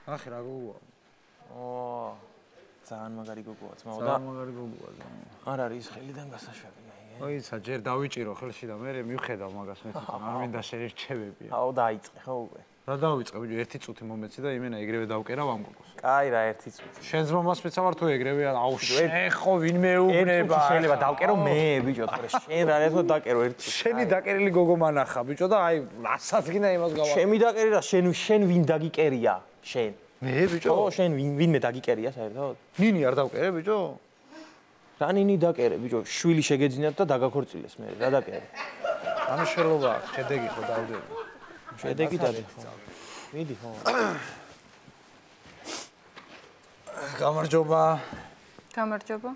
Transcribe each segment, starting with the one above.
ნახე რა გოგოა. ძალიან მაგარი გოგოა, ძმაო და ძალიან მაგარი გოგოა. არ არის ხელიდან გასაშვები. ოიცა ჯერ დავიჭირო ხელში და მე მივხედავ მაგას მე თვითონ არ მინდა შეერჩევები. აუ დაიწყე ხო უკვე. რა დავიწყე ბიჭო ერთი წუთი მომეცი და იმენა ეგრევე დავკერავ ამ გოგოს. კაი რა ერთი წუთი. შენს მომას მეცავარ თუ ეგრევე აუ შეხო ვინმე უბნება. შეიძლება დავკერო მე ბიჭო თორე შენ რა ერთად დაკერო ერთი. შენი დაკერილი გოგო მანახა ბიჭო და აი რასაც გინდა იმას გავა. შემი დაკერი რა შენ ვინ დაგიკერია შენ. მე ბიჭო? ხო შენ ვინმე დაგიკერია საერთოდ? ნინი არ დავკერე ბიჭო? რა ნინი დაკერე ბიჭო შვილი შეგეძინათ და დაგაქორწილეს მე რა დაკერე. ანუ შელობა შედეგი ხო დავდები. შედეგი დადი ხო. მიდი ხო. გამარჯობა. გამარჯობა.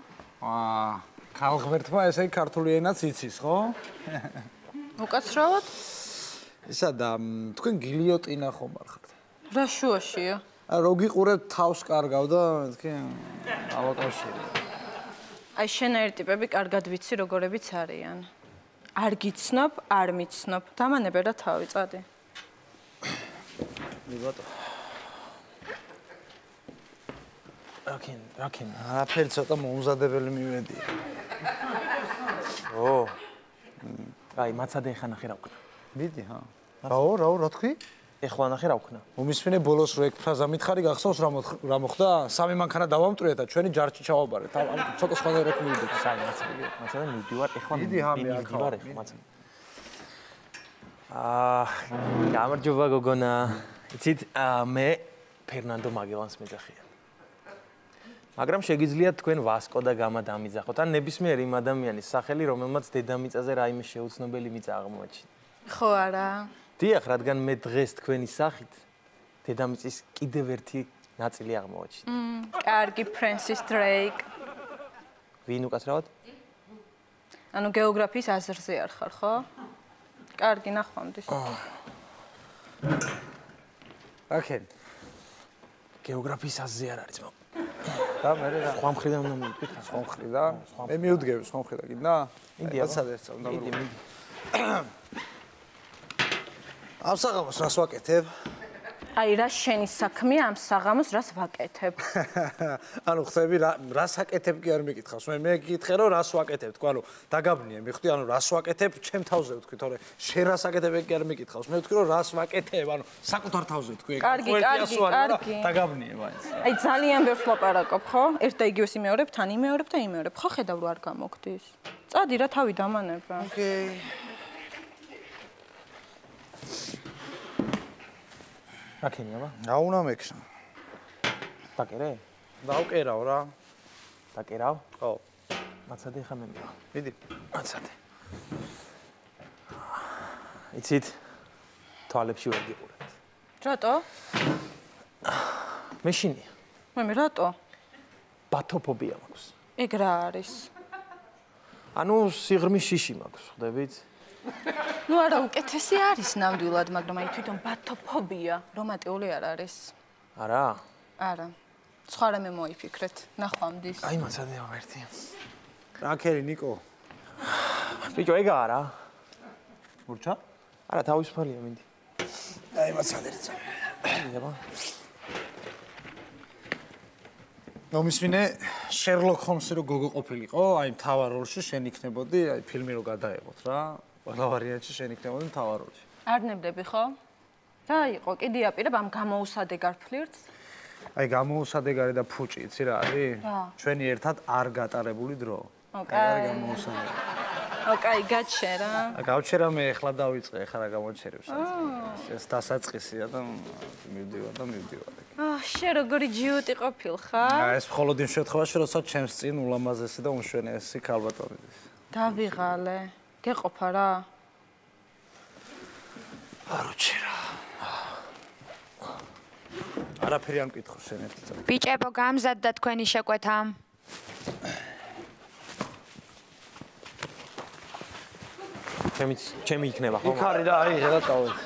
ქალღმერთმა ესე ქართული ენაც იცის ხო? უკაცრავად? ისა და თქვენ გილიოტინა ხომ არ ხართ? რა შუაშია? რო გიყურებთ თავს კარგავ და თქვენ ავაკავშირე. აი შენაირი ტიპები კარგად ვიცი როგორებიც არიან. არ გიცნობ, არ მიცნობ. დამანებე რა თავი წადი. მიბატო. რაკენ. არაფერი ცოტა მოუმზადებელი მივედია. აი მაცადე ხა ნახე რა ვქნა. მიდი ხა. რაო, რა თქვი? ეხლა ნახე რა ვქნა. მომისმენე ბოლოს რო ეგ ფრაზა მითხარი გახსოვს რა მოხდა? სამი მანქანა დავამტვრია და ჩვენი ჯარჭი ჩავაბარეთ. ამ ცოტა სხვადასხვა მივიდეთ. საი მაცადე მივდივარ ეხლა მივდივარ ეხლა მაცადე. გამარჯობა გოგონა. იცით მე ფერნანდო მაგელანს მეძახიან. მაგრამ შეგიძლიათ თქვენ ვასკო და გამა დამიძახოთ ან ნებისმიერ იმ ადამიანის სახელი რომელმაც დედამიწაზე რაიმე შეუცნობელი მიწა აღმოაჩინა. ხო არა? დიახ, რადგან მე დღეს თქვენი სახით დედამიწის კიდევ ერთი ნაწილი აღმოვაჩინე. კარგი ფრენსის დრეიკ. ვინ უკაცრავად? ანუ გეოგრაფიის აზრზე არ ხარ, ხო? კარგი, ნახვამდის. აკენ. გეოგრაფიის აზრზე არ არის, მაგრამ და მე რა სხვა მხრიდან უნდა მივიდეთ. სხვა მხრიდან? მე მივდგები სხვა მხრიდან, გინდა? მიდი, აცადე წავ. მიდი. ამ საღამოს რას ვაკეთებ? აი რა შენი საქმეა ამ საღამოს რას ვაკეთებ? ანუ ხსები რას აკეთებ კი არ მეკითხავს. მე გიკითხე რომ რას ვაკეთებ, თქვა ანუ დაგაბნიე, მიხვდი ანუ რას ვაკეთებ ჩემ თავზე ვთქვი, თორე შენ რას აკეთებ კი არ მეკითხავს. მე ვთქვი რომ რას ვაკეთებ, ანუ საკუთარ თავზე ვთქვი. კარგი. დაგაბნიე მაინც. აი ძალიან ბევრს ლაპარაკობ, ხო? ერთ და იგივეს იმეორებ, თან იმეორებ და იმეორებ. ხო ხედავ რომ არ გამოგდის. წადი რა თავი დამანებრა. ოკეი. რაკენია აბა? რა უნდა მექნა? დაკერე? დავკერავ რა. დაკერავ? ხო. მაცადე ხა მე მივა. მიდი. მაცადე. იცით? თვალებში ვერ გიყურებთ. რატო? მეშინია. მე რატო? ბათოფობია მაქვს. ეგ რა არის? ანუ სიღრმის შიში მაქვს, ხვდებით? ნუ არა უკეთესი არის ნამდვილად, მაგრამ აი თვითონ ბათოფობია რომანტიკული არ არის. არა? არა. სხვა რამე მოიფიქრეთ, ნახვამდის. აი მაცადეა ერთი. რაკერი ნიკო? ბიჭო ეგა არა? მურჩა? არა თავისუფალია მინდი. აი მაცადერცა. აბა. მომისმინე შერლოკ ჰოლმსი რო გოგო ყოფილიყო, აი მთავარ როლში შენ იქნებოდი, აი ფილმი რო გადაეღოთ რა. ყველა ვარიანტში შენ იქნებოდი მთავარ როლში. არ ნებდები ხო? რა იყო? კიდე აპირებ ამ გამოუსადეგარ ფლირტს? აი გამოუსადეგარი და ფუჭი, იცი რა არის? რა? ჩვენი ერთად არ გატარებული დრო. ოკეი. არ გამოუსადეგარი. ოკეი, გაჩერა. გავჩერა მე ახლა დავიწყე, ახლა რა გამოჩერებს. ეს დასაწყისია და მივდივარ. შენ როგორი ჯიუტი ყოფილ ხარ? ეს მხოლოდ იმ შემთხვევაში, როცა ჩემს წინ ულამაზესი და უმშვენიესი ქალბატონი დის. დავიღალე. გეყოფა რა? არ უჩერა. არაფერი არ მკითხო შენ ერთი წამი. ბიჭებო, გამზადდა თქვენი შეკვეთა. ჩემი იქნება ხო? იქ არის და აი, რა წავედი.